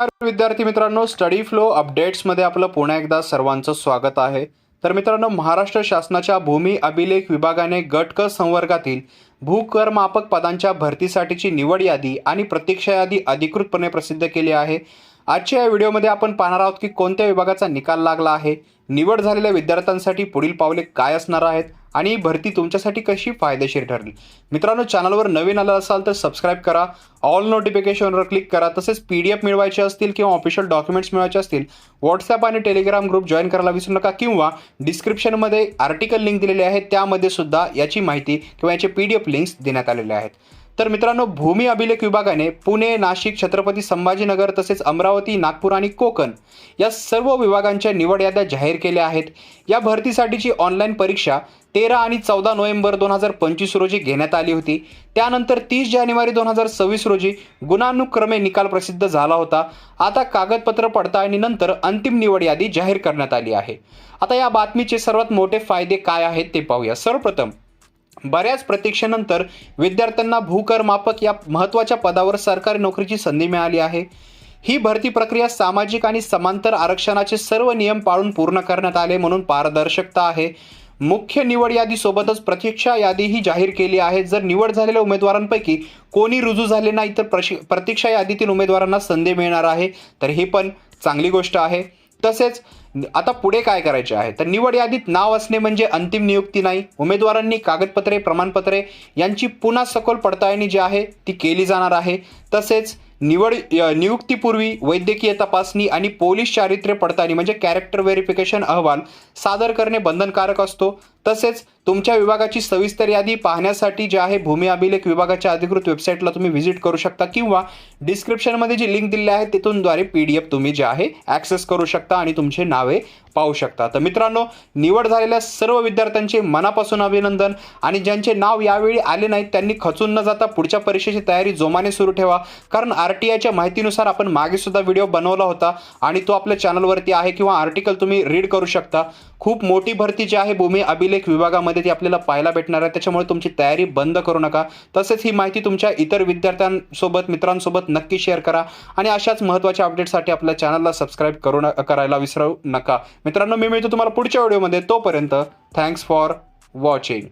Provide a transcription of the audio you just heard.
नमस्कार विद्यार्थी मित्रांनो, स्टडी फ्लो अपडेट्समध्ये आपलं पुन्हा एकदा सर्वांचं स्वागत आहे. तर मित्रांनो, महाराष्ट्र शासनाच्या भूमी अभिलेख विभागाने गट क संवर्गातील भूकरमापक पदांच्या भरतीसाठीची निवड यादी आणि प्रतीक्षा यादी अधिकृतपणे प्रसिद्ध केली आहे. आजच्या या व्हिडिओमध्ये आपण पाहणार आहोत की कोणत्या विभागाचा निकाल लागला आहे, निवड झालेल्या विद्यार्थ्यांसाठी पुढील पावले काय असणार आहेत आणि ही भरती तुमच्यासाठी कशी फायदेशीर ठरली. मित्रांनो, चॅनलवर नवीन आला असाल तर सबस्क्राईब करा, ऑल नोटिफिकेशनवर क्लिक करा. तसेच PDF मिळवायचे असतील किंवा ऑफिशियल डॉक्युमेंट्स मिळवायचे असतील व्हॉट्सॲप आणि टेलिग्राम ग्रुप जॉईन करायला विसरू नका, किंवा डिस्क्रिप्शनमध्ये आर्टिकल लिंक दिलेले आहे, त्यामध्ये सुद्धा याची माहिती किंवा याचे PDF लिंक्स देण्यात आलेले आहेत. तर मित्रांनो, भूमी अभिलेख विभागाने पुणे, नाशिक, छत्रपती संभाजीनगर तसेच अमरावती, नागपूर आणि कोकण या सर्व विभागांच्या निवड याद्या जाहीर केल्या आहेत. या भरतीसाठीची ऑनलाईन परीक्षा 13 आणि 14 नोव्हेंबर 2025 रोजी घेण्यात आली होती. त्यानंतर 30 जानेवारी 2026 रोजी गुणानुक्रमे निकाल प्रसिद्ध झाला होता. आता कागदपत्र पडताळणीनंतर अंतिम निवड यादी जाहीर करण्यात आली आहे. आता या बातमीचे सर्वात मोठे फायदे काय आहेत ते पाहूया. सर्वप्रथम, बऱ्याच प्रतीक्षेनंतर विद्यार्थ्यांना भूकरमापक या महत्त्वाच्या पदावर सरकारी नोकरीची संधी मिळाली आहे. ही भरती प्रक्रिया सामाजिक आणि समांतर आरक्षणाचे सर्व नियम पाळून पूर्ण करण्यात आले, म्हणून पारदर्शकता आहे. मुख्य निवड यादीसोबतच प्रतीक्षा यादीही जाहीर केली आहे. जर निवड झालेल्या उमेदवारांपैकी कोणी रुजू झाले नाही तर प्रतीक्षा यादीतील उमेदवारांना संधी मिळणार आहे, तर ही पण चांगली गोष्ट आहे. तसेच आता पुढे काय करायचे आहे, तर निवड यादीत नाव असणे म्हणजे अंतिम नियुक्ती नाही. उमेदवारांनी कागदपत्रे, प्रमाणपत्रे यांची पुन्हा सखोल पडताळणी जी आहे ती केली जाणार आहे. तसेच नियुक्तीपूर्वी वैद्यकीय तपासणी आणि पोलीस चारित्र्य पडताळणी म्हणजे कॅरेक्टर व्हेरिफिकेशन अहवाल सादर करणे बंधनकारक असतो. तसेच तुमच्या विभागाची सविस्तर यादी पाहण्यासाठी जे आहे भूमी अभिलेख विभागाच्या अधिकृत वेबसाईटला तुम्ही व्हिजिट करू शकता, किंवा डिस्क्रिप्शनमध्ये जी लिंक दिली आहे तिथूनद्वारे PDF तुम्ही जे आहे ॲक्सेस करू शकता आणि तुमचे नावे पाहू शकता. तर मित्रांनो, निवड झालेल्या सर्व विद्यार्थ्यांचे मनापासून अभिनंदन, आणि ज्यांचे नाव यावेळी आले नाहीत त्यांनी खचून न जाता पुढच्या परीक्षेची तयारी जोमाने सुरू ठेवा. कारण RTIच्या माहितीनुसार आपण मागे सुद्धा व्हिडिओ बनवला होता आणि तो आपल्या चॅनलवरती आहे, किंवा आर्टिकल तुम्ही रीड करू शकता. खूप मोठी भरती जी आहे भूमी अभिलेख विभागामध्ये ती आपल्याला पाहायला भेटणार आहे, त्याच्यामुळे तुमची तयारी बंद करू नका. तसेच ही माहिती तुमच्या इतर विद्यार्थ्यांसोबत, मित्रांसोबत नक्की शेअर करा, आणि अशाच महत्त्वाच्या अपडेटसाठी आपल्या चॅनलला सबस्क्राईब करायला विसरू नका. मित्रांनो, मी मिळतो तुम्हाला पुढच्या व्हिडिओमध्ये. तोपर्यंत थँक्स फॉर वॉचिंग.